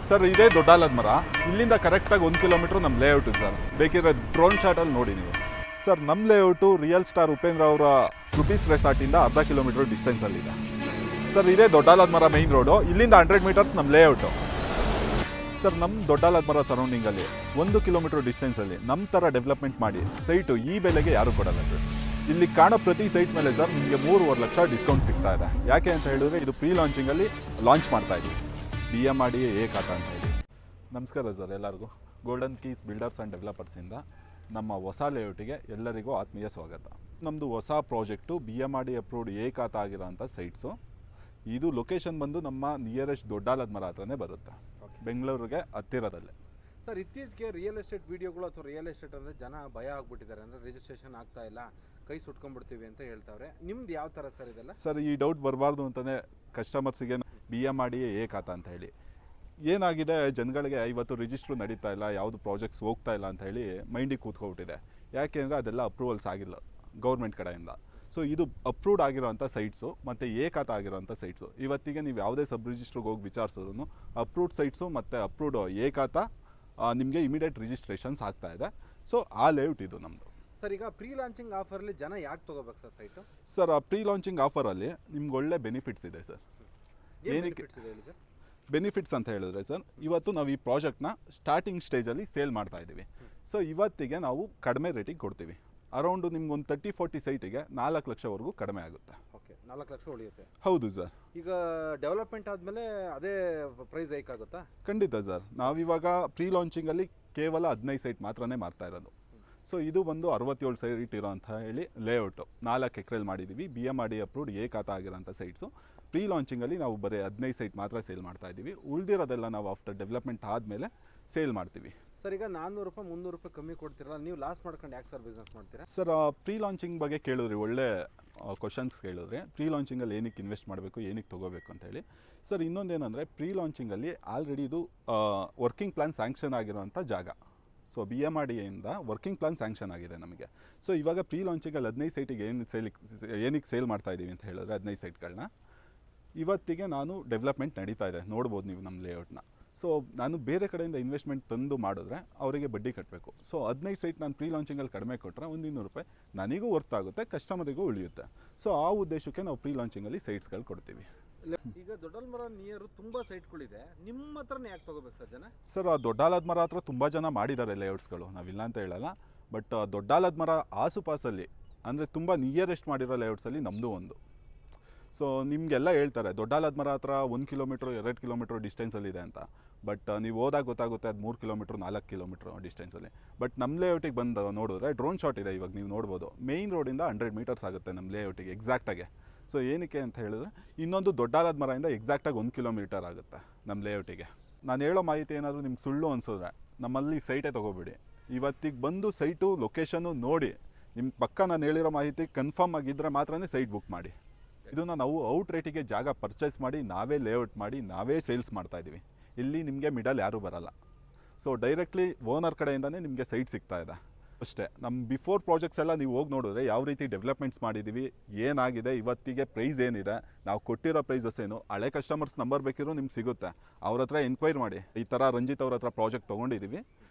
Sir ಇದೇ ದೊಡ್ಡಾಲದ ಮರ, ಇಲ್ಲಿಂದ ಕರೆಕ್ಟಾಗಿ 1 ಕಿಲೋಮೀಟ್ರ್ ನಮ್ಮ ಲೇಔಟ್ ಇದೆ ಸರ್. ಬೇಕಿದ್ರೆ ಡ್ರೋನ್ ಶಾಟಲ್ಲಿ ನೋಡಿ ನೀವು. ಸರ್ ನಮ್ಮ ಲೇಔಟು ರಿಯಲ್ ಸ್ಟಾರ್ ಉಪೇಂದ್ರ ಅವರ ರುಪೀಸ್ ರೆಸಾರ್ಟಿಂದ ಅರ್ಧ ಕಿಲೋಮೀಟ್ರ್ ಡಿಸ್ಟೆನ್ಸಲ್ಲಿದೆ. ಸರ್ ಇದೇ ದೊಡ್ಡಾಲದ ಮರ ಮೈನ್ ರೋಡು, ಇಲ್ಲಿಂದ 100 ಮೀಟರ್ಸ್ ನಮ್ಮ ಲೇಔಟು. ಸರ್ ನಮ್ಮ ದೊಡ್ಡಾಲದ ಮರ ಸರೌಂಡಿಂಗಲ್ಲಿ 1 ಕಿಲೋಮೀಟ್ರ್ ಡಿಸ್ಟೆನ್ಸಲ್ಲಿ ನಮ್ಮ ಥರ ಡೆವಲಪ್ಮೆಂಟ್ ಮಾಡಿ ಸೈಟು ಈ ಬೆಲೆಗೆ ಯಾರೂ ಕೊಡಲ್ಲ ಸರ್. ಇಲ್ಲಿ ಕಾಣೋ ಪ್ರತಿ ಸೈಟ್ ಮೇಲೆ ಸರ್ ನಿಮಗೆ 3.5 ಲಕ್ಷ ಡಿಸ್ಕೌಂಟ್ ಸಿಗ್ತಾ ಇದೆ. ಯಾಕೆ ಅಂತ ಹೇಳಿದ್ರೆ ಇದು ಪ್ರೀ ಲಾಂಚಿಂಗಲ್ಲಿ ಲಾಂಚ್ ಮಾಡ್ತಾ ಇದ್ದೀವಿ, BMRD ಏಕಾತ ಅಂತ ಹೇಳಿ. ನಮಸ್ಕಾರ ಸರ್ ಎಲ್ಲರಿಗೂ. ಗೋಲ್ಡನ್ ಕೀಸ್ ಬಿಲ್ಡರ್ಸ್ ಆ್ಯಂಡ್ ಡೆವಲಪರ್ಸಿಂದ ನಮ್ಮ ಹೊಸ ಲೇಔಟಿಗೆ ಎಲ್ಲರಿಗೂ ಆತ್ಮೀಯ ಸ್ವಾಗತ. ನಮ್ಮದು ಹೊಸ ಪ್ರಾಜೆಕ್ಟು BMRD ಅಪ್ರೂವ್ಡ್ ಏಕಾತ ಆಗಿರೋಂಥ ಸೈಟ್ಸು. ಇದು ಲೊಕೇಶನ್ ಬಂದು ನಮ್ಮ ನಿಯರೆಸ್ಟ್ ದೊಡ್ಡಾಲದ ಮರ ಹತ್ರನೇ ಬರುತ್ತೆ, ಬೆಂಗಳೂರಿಗೆ ಹತ್ತಿರದಲ್ಲೇ. ಸರ್ ಇತ್ತೀಚೆಗೆ ರಿಯಲ್ ಎಸ್ಟೇಟ್ ವಿಡಿಯೋಗಳು ಅಥವಾ ರಿಯಲ್ ಎಸ್ಟೇಟ್ ಅಂದರೆ ಜನ ಭಯ ಆಗ್ಬಿಟ್ಟಿದ್ದಾರೆ, ಅಂದರೆ ರಿಜಿಸ್ಟ್ರೇಷನ್ ಆಗ್ತಾ ಇಲ್ಲ, ಕೈ ಸುಟ್ಕೊಂಡ್ಬಿಡ್ತೀವಿ ಅಂತ ಹೇಳ್ತಾವ್ರೆ. ನಿಮ್ದು ಯಾವ ಥರ ಸರ್ ಇದೆಲ್ಲ? ಸರ್ ಈ ಡೌಟ್ ಬರಬಾರ್ದು ಅಂತಲೇ ಕಸ್ಟಮರ್ಸಿಗೆ BMRD ಏಕಾತ ಅಂತ ಹೇಳಿ ಏನಾಗಿದೆ, ಜನಗಳಿಗೆ ಇವತ್ತು ರಿಜಿಸ್ಟ್ರು ನಡೀತಾ ಇಲ್ಲ, ಯಾವುದು ಪ್ರಾಜೆಕ್ಟ್ಸ್ ಹೋಗ್ತಾ ಇಲ್ಲ ಅಂತ ಹೇಳಿ ಮೈಂಡಿಗೆ ಕೂತ್ಕೊಬಿಟ್ಟಿದೆ. ಯಾಕೆ ಅಂದರೆ ಅದೆಲ್ಲ ಅಪ್ರೂವಲ್ಸ್ ಆಗಿಲ್ಲ ಗೌರ್ಮೆಂಟ್ ಕಡೆಯಿಂದ. ಸೊ ಇದು ಅಪ್ರೂವ್ಡ್ ಆಗಿರೋಂಥ ಸೈಟ್ಸು ಮತ್ತು ಏಕಾತ ಆಗಿರೋಂಥ ಸೈಟ್ಸು. ಇವತ್ತಿಗೆ ನೀವು ಯಾವುದೇ ಸಬ್ ರಿಜಿಸ್ಟ್ರಿಗೆ ಹೋಗಿ ವಿಚಾರಿಸಿದ್ರು ಅಪ್ರೂವ್ಡ್ ಸೈಟ್ಸು ಮತ್ತು ಅಪ್ರೂವ್ಡ್ ಏಕಾತ ನಿಮಗೆ ಇಮಿಡಿಯೇಟ್ ರಿಜಿಸ್ಟ್ರೇಷನ್ಸ್ ಆಗ್ತಾ ಇದೆ. ಸೊ ಆ ಲೇಔಟ್ ಇದು ನಮ್ಮದು. ಸರ್ ಈಗ ಪ್ರೀ ಲಾಂಚಿಂಗ್ ಆಫರಲ್ಲಿ ಜನ ಯಾಕೆ ತೊಗೋಬೇಕು ಸರ್ ಸೈಟು? ಸರ್ ಆ ಪ್ರೀ ಲಾಂಚಿಂಗ್ ಆಫರಲ್ಲಿ ನಿಮ್ಗೆ ಒಳ್ಳೆ ಬೆನಿಫಿಟ್ಸ್ ಇದೆ ಸರ್. ಏನಕ್ಕೆ ಸರ್ ಬೆನಿಫಿಟ್ಸ್ ಅಂತ ಹೇಳಿದ್ರೆ ಸರ್, ಇವತ್ತು ನಾವು ಈ ಪ್ರಾಜೆಕ್ಟ್ನ ಸ್ಟಾರ್ಟಿಂಗ್ ಸ್ಟೇಜಲ್ಲಿ ಸೇಲ್ ಮಾಡ್ತಾ ಇದ್ದೀವಿ. ಸೊ ಇವತ್ತಿಗೆ ನಾವು ಕಡಿಮೆ ರೇಟಿಗೆ ಕೊಡ್ತೀವಿ. ಅರೌಂಡು ನಿಮ್ಗೆ ಒಂದು 30-40 ಸೈಟಿಗೆ 4 ಲಕ್ಷವರೆಗೂ ಕಡಿಮೆ ಆಗುತ್ತೆ. ಓಕೆ, 4 ಲಕ್ಷ ಉಳಿಯುತ್ತೆ. ಹೌದು ಸರ್. ಈಗ ಡೆವಲಪ್ಮೆಂಟ್ ಆದಮೇಲೆ ಅದೇ ಪ್ರೈಸ್ ಹೈಕ್ ಆಗುತ್ತಾ? ಖಂಡಿತ ಸರ್. ನಾವಿವಾಗ ಪ್ರೀ ಲಾಂಚಿಂಗಲ್ಲಿ ಕೇವಲ 15 ಸೈಟ್ ಮಾತ್ರನೇ ಮಾಡ್ತಾ ಇರೋದು. ಸೊ ಇದು ಒಂದು 67 ಸೈಟ್ ಇರೋ ಅಂತ ಹೇಳಿ ಲೇಔಟು 4 ಎಕರೆಲಿ ಮಾಡಿದ್ದೀವಿ. BMRD ಅಪ್ರೂವ್ಡ್ ಏಕಾತ ಆಗಿರೋಂಥ ಸೈಟ್ಸು. ಪ್ರೀ ಲಾಂಚಿಂಗಲ್ಲಿ ನಾವು ಬರೀ 15 ಸೈಟ್ ಮಾತ್ರ ಸೇಲ್ ಮಾಡ್ತಾ ಇದ್ದೀವಿ. ಉಳಿದಿರೋದೆಲ್ಲ ನಾವು ಆಫ್ಟರ್ ಡೆವಲಪ್ಮೆಂಟ್ ಆದಮೇಲೆ ಸೇಲ್ ಮಾಡ್ತೀವಿ. ಸರ್ ಈಗ 400 ರೂಪಾಯಿ 300 ರೂಪಾಯಿ ಕಮ್ಮಿ ಕೊಡ್ತೀರಲ್ಲ, ನೀವು ಲಾಸ್ ಮಾಡ್ಕೊಂಡು ಯಾಕೆ ಸರ್ ಬಿಸ್ನೆಸ್ ಮಾಡ್ತೀರಾ? ಸರ್ ಪ್ರೀ ಲಾಂಚಿಂಗ್ ಬಗ್ಗೆ ಕೇಳಿದ್ರಿ, ಒಳ್ಳೆ ಕ್ವಶನ್ಸ್ ಕೇಳಿದ್ರೆ. ಪ್ರೀ ಲಾಂಚಿಂಗಲ್ಲಿ ಏನಕ್ಕೆ ಇನ್ವೆಸ್ಟ್ ಮಾಡಬೇಕು, ಏನಕ್ಕೆ ತೊಗೋಬೇಕು ಅಂತ ಹೇಳಿ. ಸರ್ ಇನ್ನೊಂದೇನೆಂದರೆ ಪ್ರೀ ಲಾಂಚಿಂಗಲ್ಲಿ ಆಲ್ರೆಡಿ ಇದು ವರ್ಕಿಂಗ್ ಪ್ಲ್ಯಾನ್ ಸ್ಯಾಂಕ್ಷನ್ ಆಗಿರೋಂಥ ಜಾಗ. ಸೊ BMRDಯಿಂದ ವರ್ಕಿಂಗ್ ಪ್ಲ್ಯಾನ್ ಸ್ಯಾಂಕ್ಷನ್ ಆಗಿದೆ ನಮಗೆ. ಸೊ ಇವಾಗ ಪ್ರೀ ಲಾಂಚಿಂಗಲ್ಲಿ 15 ಸೈಟಿಗೆ ಏನಕ್ಕೆ ಸೇಲ್ ಮಾಡ್ತಾ ಇದ್ದೀವಿ ಅಂತ ಹೇಳಿದ್ರೆ 15 ಸೈಟ್ಗಳನ್ನ ಇವತ್ತಿಗೆ ನಾನು ಡೆವಲಪ್ಮೆಂಟ್ ನಡೀತಾ ಇದೆ, ನೋಡ್ಬೋದು ನೀವು ನಮ್ಮ ಲೇಔಟ್ನ. ಸೊ ನಾನು ಬೇರೆ ಕಡೆಯಿಂದ ಇನ್ವೆಸ್ಟ್ಮೆಂಟ್ ತಂದು ಮಾಡಿದ್ರೆ ಅವರಿಗೆ ಬಡ್ಡಿ ಕಟ್ಟಬೇಕು. ಸೊ 15 ಸೈಟ್ ನಾನು ಪ್ರೀ ಲಾಂಚಿಂಗಲ್ಲಿ ಕಡಿಮೆ ಕೊಟ್ಟರೆ ಒಂದು 200 ರೂಪಾಯಿ ನನಗೂ ವರ್ತ್ ಆಗುತ್ತೆ, ಕಸ್ಟಮರಿಗೂ ಉಳಿಯುತ್ತೆ. ಸೊ ಆ ಉದ್ದೇಶಕ್ಕೆ ನಾವು ಪ್ರೀ ಲಾಂಚಿಂಗಲ್ಲಿ ಸೈಟ್ಸ್ಗಳು ಕೊಡ್ತೀವಿ. ಈಗ ದೊಡ್ಡಾಲದ ಮರ ನಿಯರು ತುಂಬ ಸೈಟ್ಗಳಿದೆ, ನಿಮ್ಮ ಹತ್ರನೇ ಯಾಕೆ ತೊಗೋಬೇಕು ಸರ್ ಜನ? ಸರ್ ದೊಡ್ಡಾಲದ ಮರ ಹತ್ರ ತುಂಬ ಜನ ಮಾಡಿದ್ದಾರೆ ಲೇಔಟ್ಸ್ಗಳು, ನಾವಿಲ್ಲ ಅಂತ ಹೇಳಲ್ಲ. ಬಟ್ ದೊಡ್ಡಾಲದ ಮರ ಆಸುಪಾಸಲ್ಲಿ ಅಂದರೆ ತುಂಬ ನಿಯರೆಸ್ಟ್ ಮಾಡಿರೋ ಲೇಔಟ್ಸಲ್ಲಿ ನಮ್ಮದು ಒಂದು. ಸೊ ನಿಮಗೆಲ್ಲ ಹೇಳ್ತಾರೆ ದೊಡ್ಡಾಲದ ಮರ ಹತ್ರ 1 ಕಿಲೋಮೀಟ್ರ್ 2 ಕಿಲೋಮೀಟ್ರ್ ಡಿಸ್ಟೆನ್ಸಲ್ಲಿದೆ ಅಂತ. ಬಟ್ ನೀವು ಹೋದಾಗ ಗೊತ್ತಾಗುತ್ತೆ ಅದು 3 ಕಿಲೋಮೀಟ್ರ್ 4 ಕಿಲೋಮೀಟ್ರ್ ಡಿಸ್ಟೆನ್ಸಲ್ಲಿ. ಬಟ್ ನಮ್ಮ ಲೇಔಟಿಗೆ ಬಂದು ನೋಡಿದ್ರೆ ಡ್ರೋನ್ ಶಾಟ್ ಇದೆ, ಇವಾಗ ನೀವು ನೋಡ್ಬೋದು. ಮೇಯ್ನ್ ರೋಡಿಂದ 100 ಮೀಟರ್ಸ್ ಆಗುತ್ತೆ ನಮ್ಮ ಲೇಔಟಿಗೆ ಎಕ್ಸಾಕ್ಟಾಗೆ. ಸೊ ಏನಕ್ಕೆ ಅಂತ ಹೇಳಿದ್ರೆ ಇನ್ನೊಂದು ದೊಡ್ಡಾಲದ ಮರದಿಂದ ಎಕ್ಸಾಕ್ಟಾಗಿ 1 ಕಿಲೋಮೀಟರ್ ಆಗುತ್ತೆ ನಮ್ಮ ಲೇಔಟಿಗೆ. ನಾನು ಹೇಳೋ ಮಾಹಿತಿ ಏನಾದರೂ ನಿಮ್ಗೆ ಸುಳ್ಳು ಅನಿಸಿದ್ರೆ ನಮ್ಮಲ್ಲಿ ಸೈಟೇ ತೊಗೋಬೇಡಿ. ಇವತ್ತಿಗೆ ಬಂದು ಸೈಟು ಲೊಕೇಶನ್ನು ನೋಡಿ ನಿಮ್ಮ ಪಕ್ಕ ನಾನು ಹೇಳಿರೋ ಮಾಹಿತಿ ಕನ್ಫರ್ಮ್ ಆಗಿದ್ದರೆ ಮಾತ್ರನೇ ಸೈಟ್ ಬುಕ್ ಮಾಡಿ. ಇದನ್ನು ನಾವು ಔಟ್ ರೇಟಿಗೆ ಜಾಗ ಪರ್ಚೇಸ್ ಮಾಡಿ ನಾವೇ ಲೇಔಟ್ ಮಾಡಿ ನಾವೇ ಸೇಲ್ಸ್ ಮಾಡ್ತಾಯಿದ್ದೀವಿ. ಇಲ್ಲಿ ನಿಮಗೆ ಮಿಡಲ್ ಯಾರೂ ಬರಲ್ಲ. ಸೊ ಡೈರೆಕ್ಟ್ಲಿ ಓನರ್ ಕಡೆಯಿಂದನೇ ನಿಮಗೆ ಸೈಟ್ ಸಿಗ್ತಾ ಇದೆ ಅಷ್ಟೇ. ನಮ್ಮ ಬಿಫೋರ್ ಪ್ರಾಜೆಕ್ಟ್ಸ್ ಎಲ್ಲ ನೀವು ಹೋಗಿ ನೋಡಿದ್ರೆ ಯಾವ ರೀತಿ ಡೆವಲಪ್ಮೆಂಟ್ಸ್ ಮಾಡಿದ್ದೀವಿ, ಏನಾಗಿದೆ, ಇವತ್ತಿಗೆ ಪ್ರೈಸ್ ಏನಿದೆ, ನಾವು ಕೊಟ್ಟಿರೋ ಪ್ರೈಸಸ್ ಏನು, ಹಳೆ ಕಸ್ಟಮರ್ಸ್ ನಂಬರ್ ಬೇಕಿರೋ ನಿಮ್ಗೆ ಸಿಗುತ್ತೆ. ಅವ್ರ ಹತ್ರ ಎನ್ಕ್ವೈರಿ ಮಾಡಿ, ಈ ಥರ ರಂಜಿತ್ ಅವ್ರ ಹತ್ರ ಪ್ರಾಜೆಕ್ಟ್ ತೊಗೊಂಡಿದ್ದೀವಿ,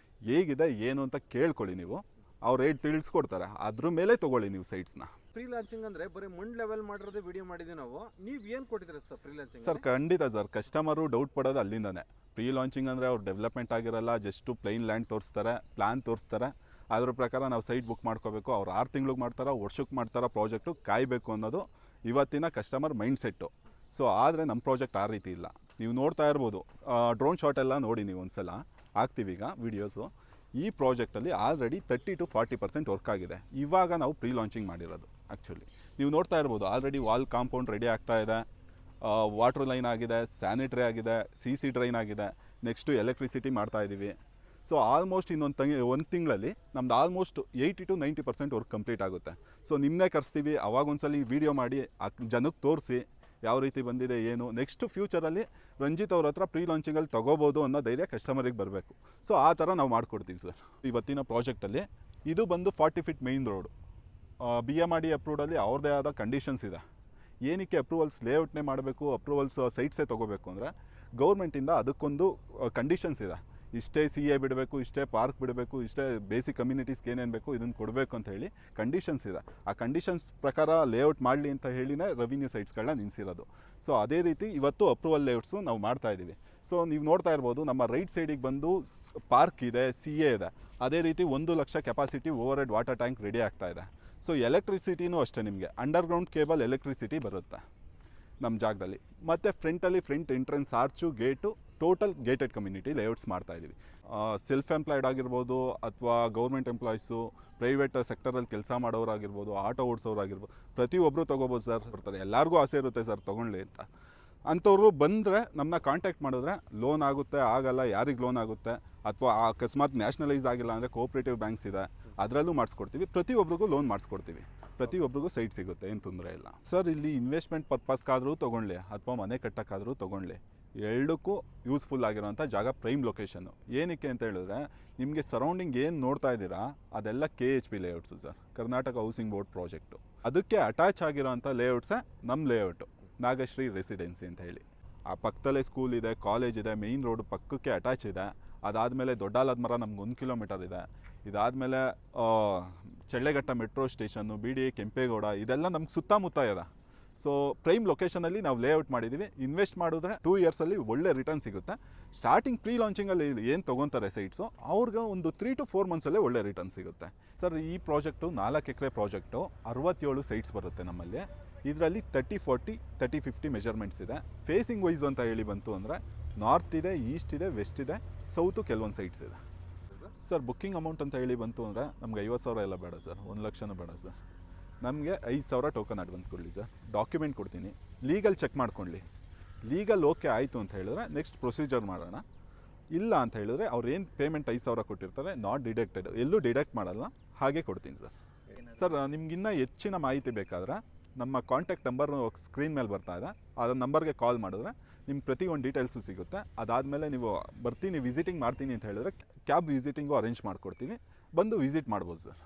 ಹೇಗಿದೆ ಏನು ಅಂತ ಕೇಳ್ಕೊಳ್ಳಿ. ನೀವು ಅವ್ರು ರೇಟ್ ತಿಳಿಸ್ಕೊಡ್ತಾರೆ, ಅದ್ರ ಮೇಲೆ ತೊಗೊಳ್ಳಿ ನೀವು ಸೈಟ್ಸ್ನ. ಪ್ರೀ ಲಾಂಚಿಂಗ್ ಅಂದರೆ ಬರೀ ಮಣ್ಣು ಲೆವೆಲ್ ಮಾಡಿರೋದೇ ವಿಡಿಯೋ ಮಾಡಿದ್ದೀವಿ ನಾವು. ನೀವು ಏನು ಕೊಟ್ಟಿದ್ದೀರಾ ಸರ್ ಪ್ರೀ ಲಾಂಚಿಂಗ್? ಸರ್ ಖಂಡಿತ ಸರ್, ಕಸ್ಟಮರು ಡೌಟ್ ಪಡೋದು ಅಲ್ಲಿಂದನೇ. ಪ್ರೀ ಲಾಂಚಿಂಗ್ ಅಂದರೆ ಅವ್ರು ಡೆವಲಪ್ಮೆಂಟ್ ಆಗಿರಲ್ಲ, ಜಸ್ಟು ಪ್ಲೈನ್ ಲ್ಯಾಂಡ್ ತೋರಿಸ್ತಾರೆ, ಪ್ಲ್ಯಾನ್ ತೋರಿಸ್ತಾರೆ. ಅದ್ರ ಪ್ರಕಾರ ನಾವು ಸೈಟ್ ಬುಕ್ ಮಾಡ್ಕೋಬೇಕು. ಅವ್ರು 6 ತಿಂಗ್ಳಿಗೆ ಮಾಡ್ತಾರೋ ವರ್ಷಕ್ಕೆ ಮಾಡ್ತಾರೋ ಪ್ರಾಜೆಕ್ಟು ಕಾಯಬೇಕು ಅನ್ನೋದು ಇವತ್ತಿನ ಕಸ್ಟಮರ್ ಮೈಂಡ್ ಸೆಟ್ಟು. ಸೊ ಆದರೆ ನಮ್ಮ ಪ್ರಾಜೆಕ್ಟ್ ಆ ರೀತಿ ಇಲ್ಲ. ನೀವು ನೋಡ್ತಾ ಇರ್ಬೋದು, ಡ್ರೋನ್ ಶಾಟ್ ಎಲ್ಲ ನೋಡಿ ನೀವು ಒಂದ್ಸಲ ಹಾಕ್ತೀವಿ ಈಗ ವೀಡಿಯೋಸು. ಈ ಪ್ರಾಜೆಕ್ಟಲ್ಲಿ ಆಲ್ರೆಡಿ 30-40% ವರ್ಕ್ ಆಗಿದೆ. ಇವಾಗ ನಾವು ಪ್ರೀ ಲಾಂಚಿಂಗ್ ಮಾಡಿರೋದು. ಆ್ಯಕ್ಚುಲಿ ನೀವು ನೋಡ್ತಾ ಇರ್ಬೋದು, ಆಲ್ರೆಡಿ ವಾಲ್ ಕಾಂಪೌಂಡ್ ರೆಡಿ ಆಗ್ತಾ ಇದೆ, ವಾಟ್ರ್ ಲೈನ್ ಆಗಿದೆ, ಸ್ಯಾನಿಟ್ರಿ ಆಗಿದೆ, CC ಡ್ರೈನ್ ಆಗಿದೆ, ನೆಕ್ಸ್ಟು ಎಲೆಕ್ಟ್ರಿಸಿಟಿ ಮಾಡ್ತಾಯಿದ್ದೀವಿ. ಸೊ ಆಲ್ಮೋಸ್ಟ್ ಒಂದು ತಿಂಗಳಲ್ಲಿ ನಮ್ದು ಆಲ್ಮೋಸ್ಟ್ 80-90% ವರ್ಕ್ ಕಂಪ್ಲೀಟ್ ಆಗುತ್ತೆ. ಸೊ ನಿಮ್ಮನ್ನೇ ಕರೆಸ್ತೀವಿ, ಅವಾಗೊಂದ್ಸಲಿ ವೀಡಿಯೋ ಮಾಡಿ ಜನಕ್ಕೆ ತೋರಿಸಿ ಯಾವ ರೀತಿ ಬಂದಿದೆ ಏನು. ನೆಕ್ಸ್ಟ್ ಫ್ಯೂಚರಲ್ಲಿ ರಂಜಿತ್ ಅವ್ರ ಹತ್ರ ಪ್ರೀ ಲಾಂಚಿಂಗಲ್ಲಿ ತೊಗೋಬೋದು ಅನ್ನೋ ಧೈರ್ಯ ಕಸ್ಟಮರಿಗೆ ಬರಬೇಕು. ಸೊ ಆ ಥರ ನಾವು ಮಾಡಿಕೊಡ್ತೀವಿ ಸರ್. ಇವತ್ತಿನ ಪ್ರಾಜೆಕ್ಟಲ್ಲಿ ಇದು ಬಂದು 40 ಫೀಟ್ ಮೇಯ್ನ್ ರೋಡು. BMRD ಅಪ್ರೂವ್ಡಲ್ಲಿ ಅವ್ರದ್ದೇ ಆದ ಕಂಡೀಷನ್ಸ್ ಇದೆ. ಏನಕ್ಕೆ ಅಪ್ರೂವಲ್ಸ್ ಲೇಔಟ್ನೇ ಮಾಡಬೇಕು, ಅಪ್ರೂವಲ್ಸ್ ಸೈಟ್ಸೇ ತೊಗೋಬೇಕು ಅಂದರೆ ಗೌರ್ಮೆಂಟಿಂದ ಅದಕ್ಕೊಂದು ಕಂಡೀಷನ್ಸ್ ಇದೆ. ಇಷ್ಟೇ ಸಿ ಎ ಬಿಡಬೇಕು, ಇಷ್ಟೇ ಪಾರ್ಕ್ ಬಿಡಬೇಕು, ಇಷ್ಟೇ ಬೇಸಿಕ್ ಕಮ್ಯುನಿಟೀಸ್ಗೆ ಏನೇನು ಬೇಕು ಇದನ್ನು ಕೊಡಬೇಕು ಅಂತ ಹೇಳಿ ಕಂಡೀಷನ್ಸ್ ಇದೆ. ಆ ಕಂಡೀಷನ್ಸ್ ಪ್ರಕಾರ ಲೇಔಟ್ ಮಾಡಲಿ ಅಂತ ಹೇಳಿನೇ ರೆವಿನ್ಯೂ ಸೈಟ್ಸ್ಗಳನ್ನ ನಿಲ್ಲಿಸಿರೋದು. ಸೊ ಅದೇ ರೀತಿ ಇವತ್ತು ಅಪ್ರೂವಲ್ ಲೇಔಟ್ಸು ನಾವು ಮಾಡ್ತಾ ಇದ್ದೀವಿ. ಸೊ ನೀವು ನೋಡ್ತಾ ಇರ್ಬೋದು, ನಮ್ಮ ರೈಟ್ ಸೈಡಿಗೆ ಬಂದು ಪಾರ್ಕ್ ಇದೆ, ಸಿ ಎ ಇದೆ. ಅದೇ ರೀತಿ 1 lakh capacity over head water tank ready ಆಗ್ತಾ ಇದೆ. ಸೊ ಎಲೆಕ್ಟ್ರಿಸಿಟಿನೂ ಅಷ್ಟೇ, ನಿಮಗೆ ಅಂಡರ್ಗ್ರೌಂಡ್ ಕೇಬಲ್ ಎಲೆಕ್ಟ್ರಿಸಿಟಿ ಬರುತ್ತೆ ನಮ್ಮ ಜಾಗದಲ್ಲಿ. ಮತ್ತು front entrance arch, gate, total gated community layouts ಮಾಡ್ತಾಯಿದ್ದೀವಿ. ಸೆಲ್ಫ್ ಎಂಪ್ಲಾಯ್ಡ್ ಆಗಿರ್ಬೋದು, ಅಥವಾ ಗೌರ್ಮೆಂಟ್ ಎಂಪ್ಲಾಯೀಸು, ಪ್ರೈವೇಟ್ ಸೆಕ್ಟರಲ್ಲಿ ಕೆಲಸ ಮಾಡೋರಾಗಿರ್ಬೋದು, ಆಟೋ ಓಡಿಸೋರಾಗಿರ್ಬೋದು, ಪ್ರತಿಯೊಬ್ಬರು ತೊಗೋಬೋದು ಸರ್. ಬರ್ತಾರೆ, ಎಲ್ಲರಿಗೂ ಆಸೆ ಇರುತ್ತೆ ಸರ್ ತೊಗೊಳ್ಳಿ ಅಂತ. ಅಂಥವ್ರು ಬಂದರೆ ನಮ್ಮನ್ನ ಕಾಂಟ್ಯಾಕ್ಟ್ ಮಾಡಿದ್ರೆ ಲೋನ್ ಆಗುತ್ತೆ, ಆಗಲ್ಲ, ಯಾರಿಗೆ ಲೋನ್ ಆಗುತ್ತೆ, ಅಥವಾ ಅಕಸ್ಮಾತ್ ನ್ಯಾಷನಲೈಸ್ ಆಗಿಲ್ಲ ಅಂದರೆ ಕೋಆಪ್ರೇಟಿವ್ ಬ್ಯಾಂಕ್ಸ್ ಇದೆ, ಅದರಲ್ಲೂ ಮಾಡಿಸ್ಕೊಡ್ತೀವಿ. ಪ್ರತಿಯೊಬ್ಬರಿಗೂ ಲೋನ್ ಮಾಡಿಸ್ಕೊಡ್ತೀವಿ, ಪ್ರತಿಯೊಬ್ಬರಿಗೂ ಸೈಟ್ ಸಿಗುತ್ತೆ, ಏನು ತೊಂದರೆ ಇಲ್ಲ ಸರ್. ಇಲ್ಲಿ ಇನ್ವೆಸ್ಟ್ಮೆಂಟ್ ಪರ್ಪಸ್ಗಾದರೂ ತೊಗೊಳ್ಳಿ ಅಥವಾ ಮನೆ ಕಟ್ಟೋಕ್ಕಾದರೂ ತೊಗೊಳ್ಳಿ, ಎರಡಕ್ಕೂ ಯೂಸ್ಫುಲ್ ಆಗಿರೋಂಥ ಜಾಗ ಪ್ರೈಮ್ ಲೊಕೇಶನ್ನು. ಏನಕ್ಕೆ ಅಂತ ಹೇಳಿದ್ರೆ, ನಿಮಗೆ ಸರೌಂಡಿಂಗ್ ಏನು ನೋಡ್ತಾ ಇದ್ದೀರಾ ಅದೆಲ್ಲ KHP layouts sir, Karnataka housing board project. ಅದಕ್ಕೆ ಅಟ್ಯಾಚ್ ಆಗಿರೋಂಥ ಲೇಔಟ್ಸೇ ನಮ್ಮ ಲೇಔಟು, ನಾಗಶ್ರೀ ರೆಸಿಡೆನ್ಸಿ ಅಂತ ಹೇಳಿ. ಆ ಪಕ್ಕದಲ್ಲೇ ಸ್ಕೂಲ್ ಇದೆ, ಕಾಲೇಜ್ ಇದೆ, ಮೇಯ್ನ್ ರೋಡ್ ಪಕ್ಕಕ್ಕೆ ಅಟ್ಯಾಚ್ ಇದೆ. ಅದಾದಮೇಲೆ ದೊಡ್ಡಾಲದ ಮರ ನಮ್ಗೆ 1 ಕಿಲೋಮೀಟರ್ ಇದೆ. ಇದಾದಮೇಲೆ ಚಳ್ಳೆಘಟ್ಟ ಮೆಟ್ರೋ ಸ್ಟೇಷನ್ನು, BDA, ಕೆಂಪೇಗೌಡ, ಇದೆಲ್ಲ ನಮ್ಗೆ ಸುತ್ತಮುತ್ತ ಇದೆ. ಸೊ ಪ್ರೈಮ್ ಲೊಕೇಶನಲ್ಲಿ ನಾವು ಲೇಔಟ್ ಮಾಡಿದ್ದೀವಿ. ಇನ್ವೆಸ್ಟ್ ಮಾಡಿದ್ರೆ 2 ಇಯರ್ಸಲ್ಲಿ ಒಳ್ಳೆ ರಿಟರ್ನ್ ಸಿಗುತ್ತೆ. ಸ್ಟಾರ್ಟಿಂಗ್ ಪ್ರೀ ಲಾಂಚಿಂಗಲ್ಲಿ ಏನು ತೊಗೊತಾರೆ ಸೈಟ್ಸು, ಅವ್ರಿಗೆ ಒಂದು 3 to 4 ಮಂತ್ಸಲ್ಲೇ ಒಳ್ಳೆ ರಿಟರ್ನ್ ಸಿಗುತ್ತೆ ಸರ್. ಈ ಪ್ರಾಜೆಕ್ಟು 4 ಎಕರೆ ಪ್ರಾಜೆಕ್ಟು, 67 ಸೈಟ್ಸ್ ಬರುತ್ತೆ ನಮ್ಮಲ್ಲಿ. ಇದರಲ್ಲಿ 30, 40, 30, 50 ಮೆಜರ್ಮೆಂಟ್ಸ್ ಇದೆ. ಫೇಸಿಂಗ್ ವೈಸ್ ಅಂತ ಹೇಳಿ ಬಂತು ಅಂದರೆ ನಾರ್ತ್ ಇದೆ, ಈಸ್ಟ್ ಇದೆ, ವೆಸ್ಟ್ ಇದೆ, ಸೌತು ಕೆಲವೊಂದು ಸೈಟ್ಸ್ ಇದೆ ಸರ್. ಬುಕ್ಕಿಂಗ್ ಅಮೌಂಟ್ ಅಂತ ಹೇಳಿ ಬಂತು ಅಂದರೆ ನಮ್ಗೆ 50,000 ಎಲ್ಲ ಬೇಡ ಸರ್, 1 ಲಕ್ಷನೂ ಬೇಡ ಸರ್. ನಮಗೆ 5,000 ಟೋಕನ್ ಅಡ್ವಾನ್ಸ್ ಕೊಡಲಿ ಸರ್. ಡಾಕ್ಯುಮೆಂಟ್ ಕೊಡ್ತೀನಿ, ಲೀಗಲ್ ಚೆಕ್ ಮಾಡ್ಕೊಳ್ಳಿ. ಲೀಗಲ್ ಓಕೆ ಆಯಿತು ಅಂತ ಹೇಳಿದ್ರೆ ನೆಕ್ಸ್ಟ್ ಪ್ರೊಸೀಜರ್ ಮಾಡೋಣ. ಇಲ್ಲ ಅಂತ ಹೇಳಿದ್ರೆ ಅವ್ರು ಏನು ಪೇಮೆಂಟ್ 5,000 ಕೊಟ್ಟಿರ್ತಾರೆ, ನಾಟ್ ಡಿಡಕ್ಟೆಡ್, ಎಲ್ಲೂ ಡಿಡಕ್ಟ್ ಮಾಡಲ್ಲ, ಹಾಗೆ ಕೊಡ್ತೀನಿ ಸರ್. ಸರ್ ನಿಮ್ಗಿನ್ನೂ ಹೆಚ್ಚಿನ ಮಾಹಿತಿ ಬೇಕಾದ್ರೆ ನಮ್ಮ ಕಾಂಟ್ಯಾಕ್ಟ್ ನಂಬರ್ ಸ್ಕ್ರೀನ್ ಮೇಲೆ ಬರ್ತಾ ಇದೆ, ಆ ನಂಬರ್ಗೆ ಕಾಲ್ ಮಾಡಿದ್ರೆ ನಿಮ್ಮ ಪ್ರತಿಯೊಂದು ಡೀಟೇಲ್ಸು ಸಿಗುತ್ತೆ. ಅದಾದಮೇಲೆ ನೀವು ಬರ್ತೀನಿ, ವಿಸಿಟಿಂಗ್ ಮಾಡ್ತೀನಿ ಅಂತ ಹೇಳಿದ್ರೆ ಕ್ಯಾಬ್ ವಿಸಿಟಿಂಗು ಅರೇಂಜ್ ಮಾಡಿಕೊಡ್ತೀವಿ, ಬಂದು ವಿಸಿಟ್ ಮಾಡ್ಬೋದು ಸರ್.